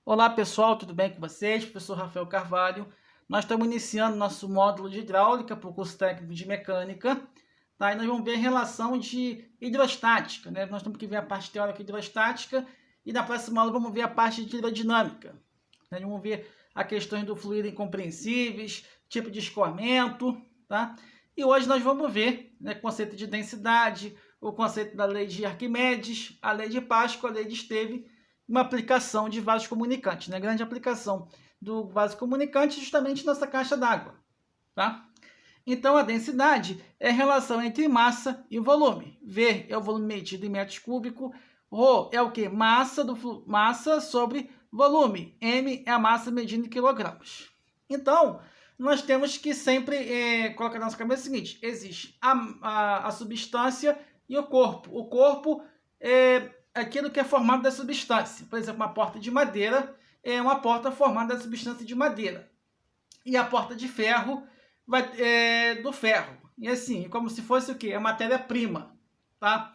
Olá pessoal, tudo bem com vocês? Professor Rafael Carvalho. Nós estamos iniciando nosso módulo de hidráulica para o curso técnico de mecânica. Tá? E nós vamos ver a relação de hidrostática, né? Nós temos que ver a parte teórica hidrostática e na próxima aula vamos ver a parte de hidrodinâmica. Nós vamos ver a questões do fluido incompreensíveis, tipo de escoamento, tá? E hoje nós vamos ver, né, o conceito de densidade, o conceito da lei de Arquimedes, a lei de Paschen, a lei de Esteve, uma aplicação de vasos comunicantes, né? Grande aplicação do vaso comunicante justamente nessa caixa d'água, tá? Então, a densidade é a relação entre massa e volume. V é o volume medido em metros cúbicos. Rho é o que? Massa sobre volume. M é a massa medida em quilogramas. Então, nós temos que sempre colocar na nossa cabeça o seguinte: existe a substância e o corpo. O corpo é aquilo que é formado da substância. Por exemplo, uma porta de madeira é uma porta formada da substância de madeira. E a porta de ferro do ferro. E assim, como se fosse o quê? A matéria-prima. Tá?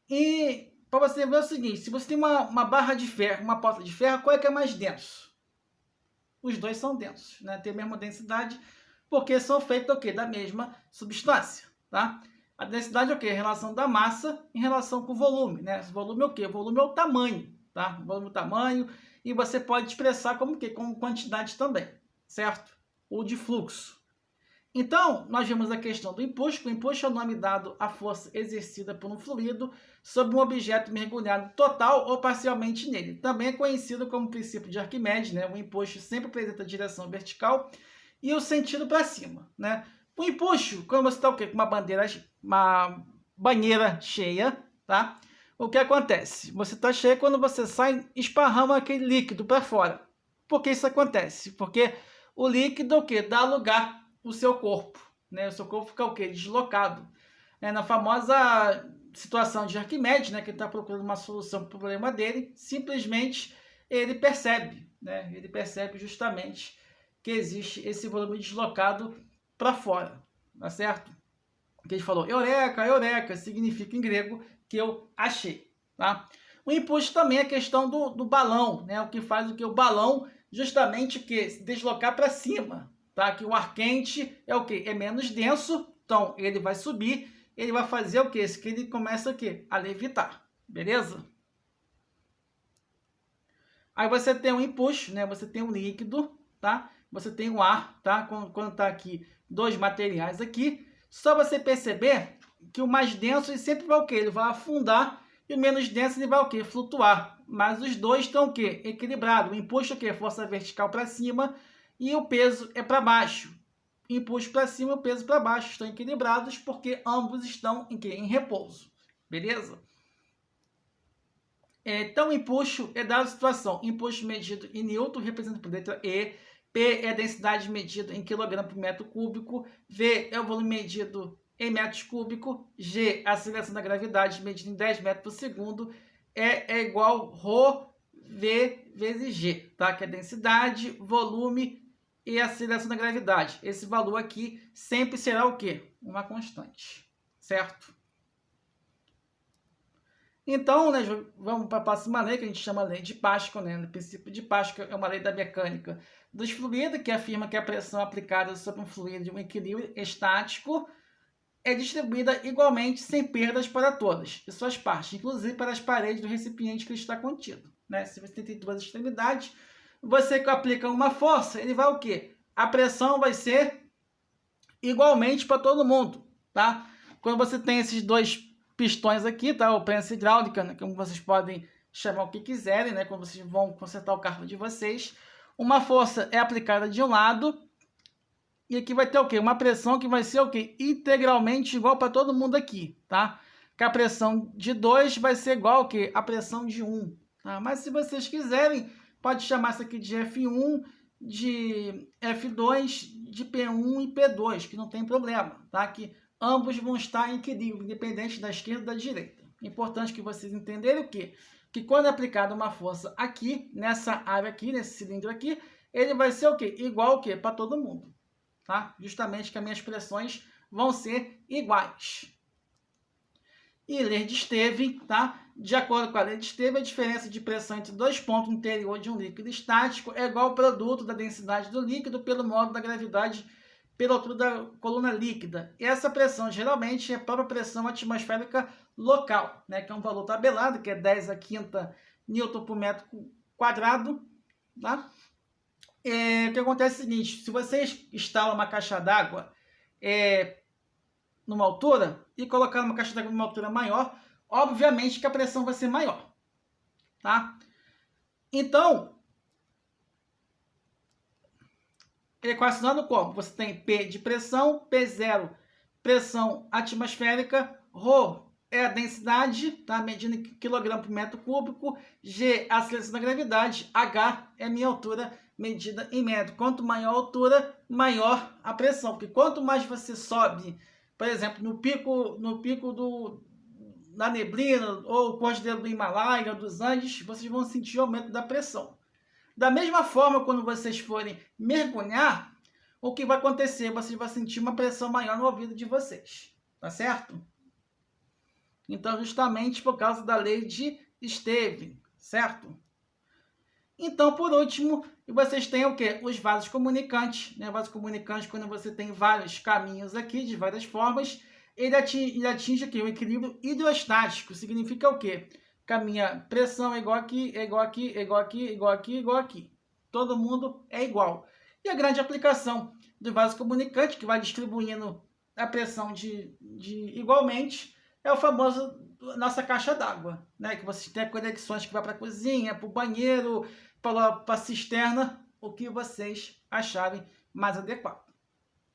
E para você ver o seguinte, se você tem uma barra de ferro, uma porta de ferro, qual é que é mais denso? Os dois são densos, né? Tem a mesma densidade, porque são feitos o quê? Da mesma substância. Tá? A densidade é o quê? A relação da massa em relação com o volume, né? O volume é o quê? O volume é o tamanho, tá? O volume é o tamanho, e você pode expressar como quê? Como quantidade também, certo? Ou de fluxo. Então, nós vemos a questão do empuxo. O empuxo é o nome dado à força exercida por um fluido sobre um objeto mergulhado total ou parcialmente nele. Também é conhecido como princípio de Arquimedes, né? O empuxo sempre apresenta a direção vertical e o sentido para cima, né? O empuxo, quando você está o quê? Com uma banheira cheia, tá? O que acontece? Você está cheio quando você sai, esparrama aquele líquido para fora. Por que isso acontece? Porque o líquido o quê? Dá lugar o seu corpo, né? O seu corpo fica o quê? Deslocado. Na famosa situação de Arquimedes, né? Que ele está procurando uma solução para o problema dele, simplesmente ele percebe, né? Ele percebe justamente que existe esse volume deslocado para fora, tá certo? Que ele falou, eureka, eureka, significa em grego que eu achei, tá? O impulso também é a questão do balão, né? O que faz o que? O balão justamente o que? Se deslocar para cima, tá? Que o ar quente é o que? É menos denso, então ele vai subir, ele vai fazer o que? Que ele começa o que? A levitar, beleza? Aí você tem um impulso, né? Você tem um líquido, tá? Você tem o ar, tá? Quando tá aqui dois materiais aqui, só você perceber que o mais denso ele sempre vai o quê? Ele vai afundar e o menos denso ele vai o quê? Flutuar. Mas os dois estão o quê? Equilibrados. O impulso é o quê? Força vertical para cima e o peso é para baixo. Impulso para cima e o peso para baixo estão equilibrados porque ambos estão em quê? Em repouso. Beleza? Então, impulso é dada a situação. Impulso medido em Newton, representa por letra E. P é a densidade medida em quilograma por metro cúbico. V é o volume medido em metros cúbicos. G, a aceleração da gravidade medida em 10 metros por segundo. E é igual ρ V vezes G, tá? Que é densidade, volume e aceleração da gravidade. Esse valor aqui sempre será o quê? Uma constante, certo? Então, né, vamos para a próxima lei, que a gente chama lei de Paschen, né? O princípio de Paschen é uma lei da mecânica dos fluidos, que afirma que a pressão aplicada sobre um fluido de um equilíbrio estático é distribuída igualmente sem perdas para todas e suas partes, inclusive para as paredes do recipiente que está contido, né? Se você tem duas extremidades, você que aplica uma força, ele vai o quê? A pressão vai ser igualmente para todo mundo, tá? Quando você tem esses dois pistões aqui, tá? O prensa hidráulica, né? Como vocês podem chamar o que quiserem, né? Quando vocês vão consertar o carro de vocês, uma força é aplicada de um lado e aqui vai ter o quê? Uma pressão que vai ser o quê? Integralmente igual para todo mundo aqui, tá? Que a pressão de 2 vai ser igual ao quê? A pressão de 1, tá? Mas se vocês quiserem, pode chamar isso aqui de F1, de F2, de P1 e P2, que não tem problema, tá? Que ambos vão estar em equilíbrio, independente da esquerda e da direita. Importante que vocês entenderem o quê? Que quando é aplicada uma força aqui, nessa área aqui, nesse cilindro aqui, ele vai ser o quê? Igual o quê? Para todo mundo, tá? Justamente que as minhas pressões vão ser iguais. E lei de Stevin, tá? De acordo com a lei de Stevin, a diferença de pressão entre dois pontos no interior de um líquido estático é igual ao produto da densidade do líquido pelo módulo da gravidade pela altura da coluna líquida. E essa pressão geralmente é a própria pressão atmosférica local, né? Que é um valor tabelado, que é 10 a quinta newton por metro quadrado, tá? O que acontece é o seguinte: se você instala uma caixa d'água numa altura e colocar uma caixa d'água numa altura maior, obviamente que a pressão vai ser maior, tá? Então, equacionando como? Você tem P de pressão, P0, pressão atmosférica, ρ é a densidade, tá? Medindo em quilograma por metro cúbico, G a aceleração da gravidade, H é a minha altura medida em metro. Quanto maior a altura, maior a pressão, porque quanto mais você sobe, por exemplo, no pico da neblina ou cordilheira do Himalaia, dos Andes, vocês vão sentir o aumento da pressão. Da mesma forma, quando vocês forem mergulhar, o que vai acontecer? Vocês vão sentir uma pressão maior no ouvido de vocês, tá certo? Então, justamente por causa da lei de Stevin, certo? Então, por último, vocês têm o quê? Os vasos comunicantes, né? Vasos comunicantes, quando você tem vários caminhos aqui, de várias formas, ele atinge aqui o equilíbrio hidrostático. Significa o quê? Que a minha pressão é igual aqui, é igual aqui, é igual aqui, igual aqui, igual aqui. Todo mundo é igual. E a grande aplicação do vaso comunicante, que vai distribuindo a pressão igualmente, é o famoso nossa caixa d'água, né? Que você tem conexões que vai para a cozinha, para o banheiro, para a cisterna, o que vocês acharem mais adequado.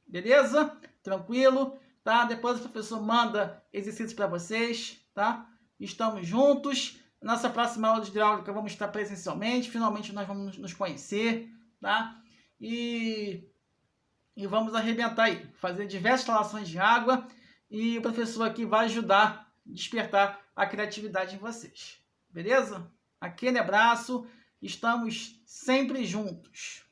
Beleza? Tranquilo? Tá? Depois o professor manda exercícios para vocês, tá? Estamos juntos. Nossa próxima aula de hidráulica vamos estar presencialmente. Finalmente nós vamos nos conhecer, tá? E vamos arrebentar aí, fazer diversas instalações de água. E o professor aqui vai ajudar a despertar a criatividade em vocês. Beleza? Aquele abraço. Estamos sempre juntos.